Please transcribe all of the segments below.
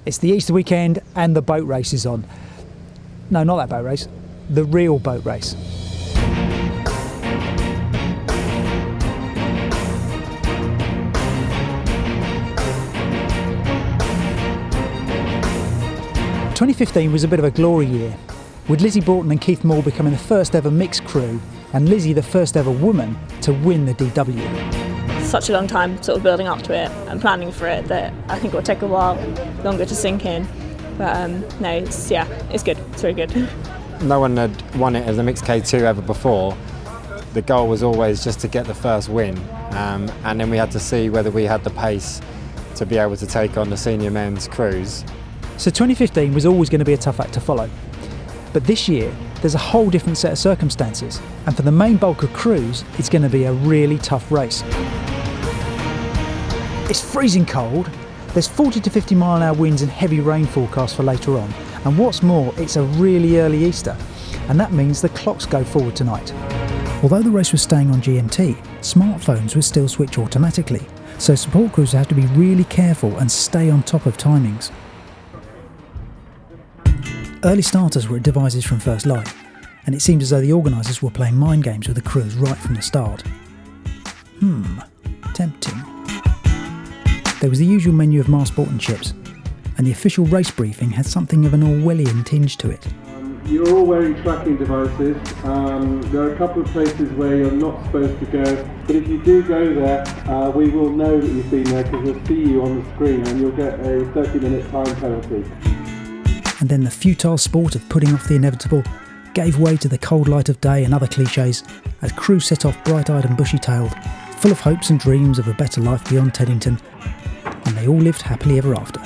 It's the Easter weekend and the boat race is on. No, not that boat race. The real boat race. ...2015 was a bit of a glory year, with Lizzie Broughton and Keith Moore becoming the first ever mixed crew and Lizzie the first ever woman to win the DW. Such a long time sort of building up to it and planning for it that I think it will take a while longer to sink in. But no, it's good. It's very good. No one had won it as a mixed K2 ever before. The goal was always just to get the first win, and then we had to see whether we had the pace to be able to take on the senior men's crews. So 2015 was always going to be a tough act to follow. But this year, there's a whole different set of circumstances, and for the main bulk of crews, it's going to be a really tough race. It's freezing cold, there's 40 to 50 mile an hour winds and heavy rain forecast for later on, and what's more, it's a really early Easter, and that means the clocks go forward tonight. Although the race was staying on GMT, smartphones would still switch automatically, so support crews have to be really careful and stay on top of timings. Early starters were at devices from first light, and it seemed as though the organisers were playing mind games with the crews right from the start. Tempting. There was the usual menu of Mars Bolton chips, and the official race briefing had something of an Orwellian tinge to it. You're all wearing tracking devices. There are a couple of places where you're not supposed to go, but if you do go there, we will know that you've been there because we'll see you on the screen and you'll get a 30-minute time penalty. And then the futile sport of putting off the inevitable gave way to the cold light of day and other cliches as crews set off bright-eyed and bushy-tailed, full of hopes and dreams of a better life beyond Teddington, and they all lived happily ever after.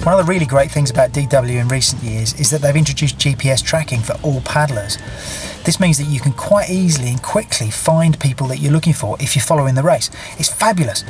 One of the really great things about DW in recent years is that they've introduced GPS tracking for all paddlers. This means that you can quite easily and quickly find people that you're looking for if you're following the race. It's fabulous.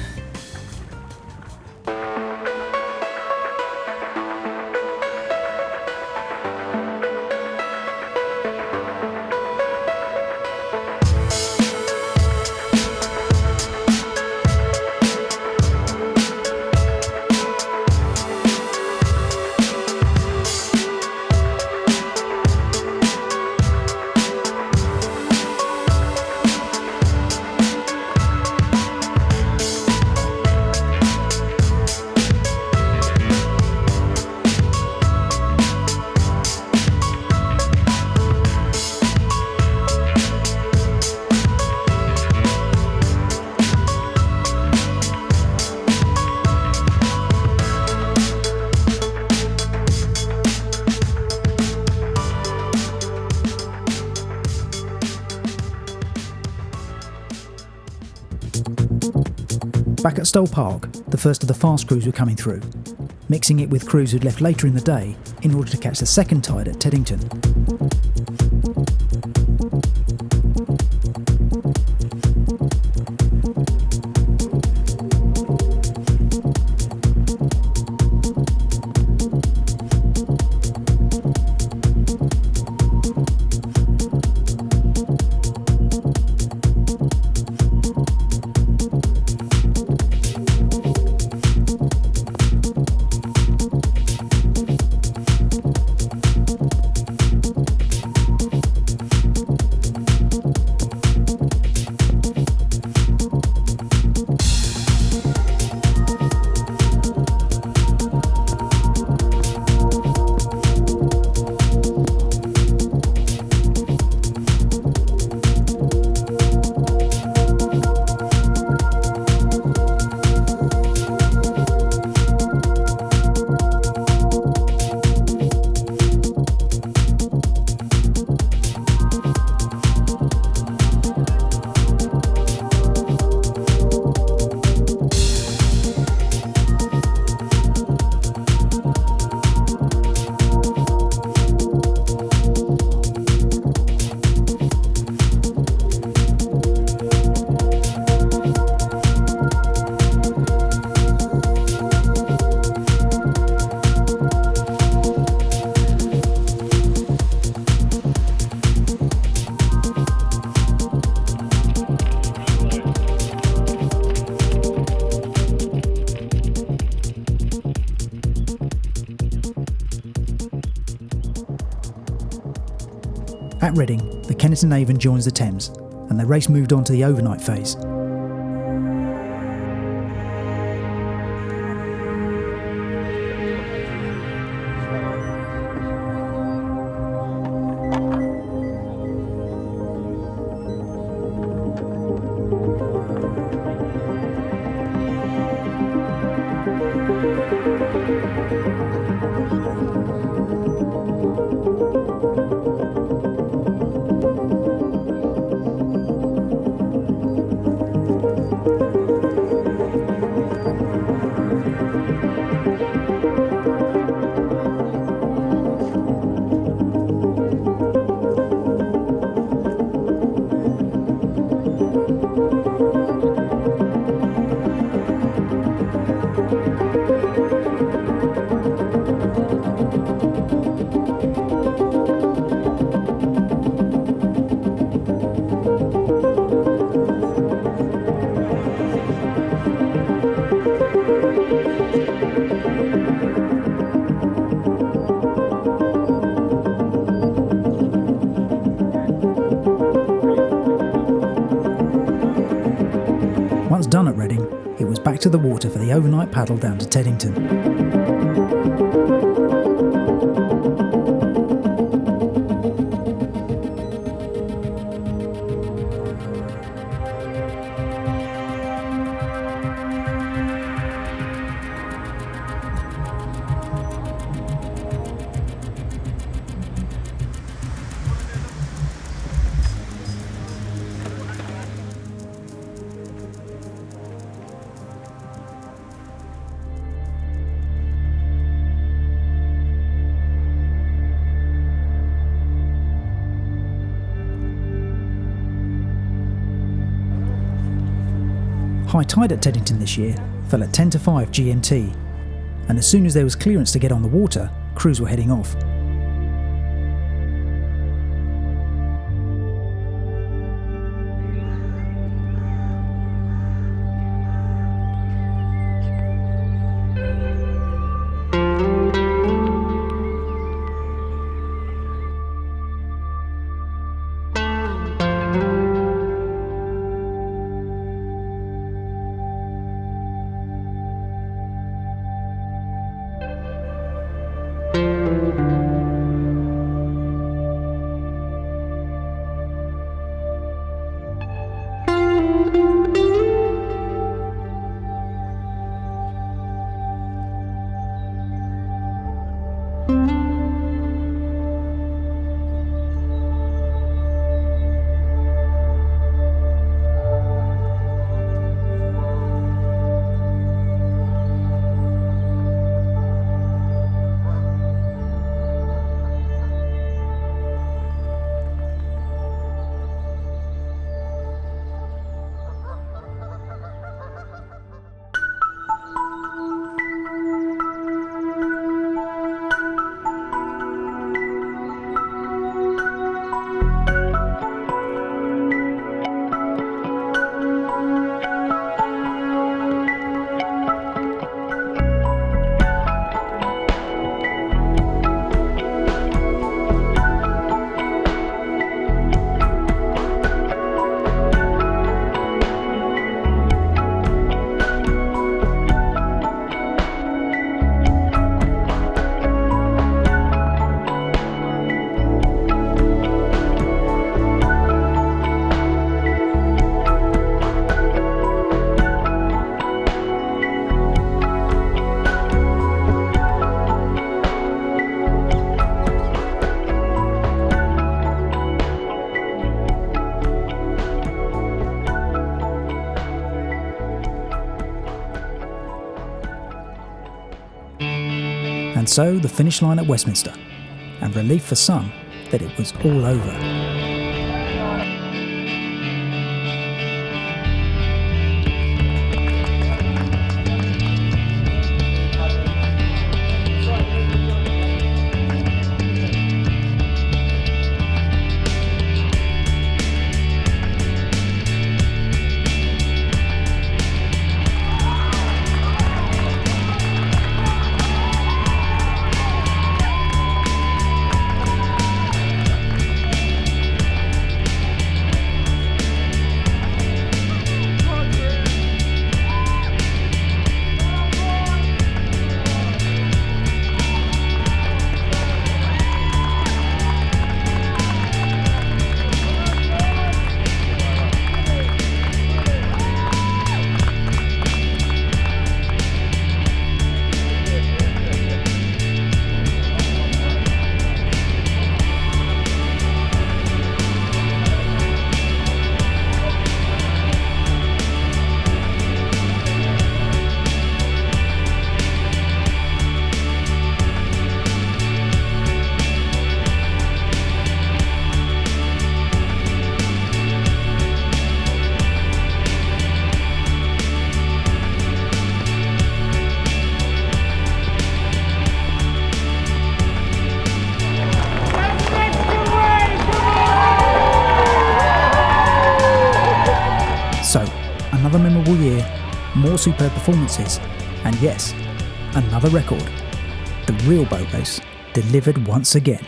Back at Stoll Park, the first of the fast crews were coming through, mixing it with crews who'd left later in the day in order to catch the second tide at Teddington. At Reading, the Kennington Avon joins the Thames, and the race moved on to the overnight phase. Once done at Reading, it was back to the water for the overnight paddle down to Teddington. High tide at Teddington this year fell at 10 to 5 GMT, and as soon as there was clearance to get on the water, crews were heading off. And so the finish line at Westminster, and relief for some that it was all over. more superb performances, and yes, another record. The real boat race delivered once again.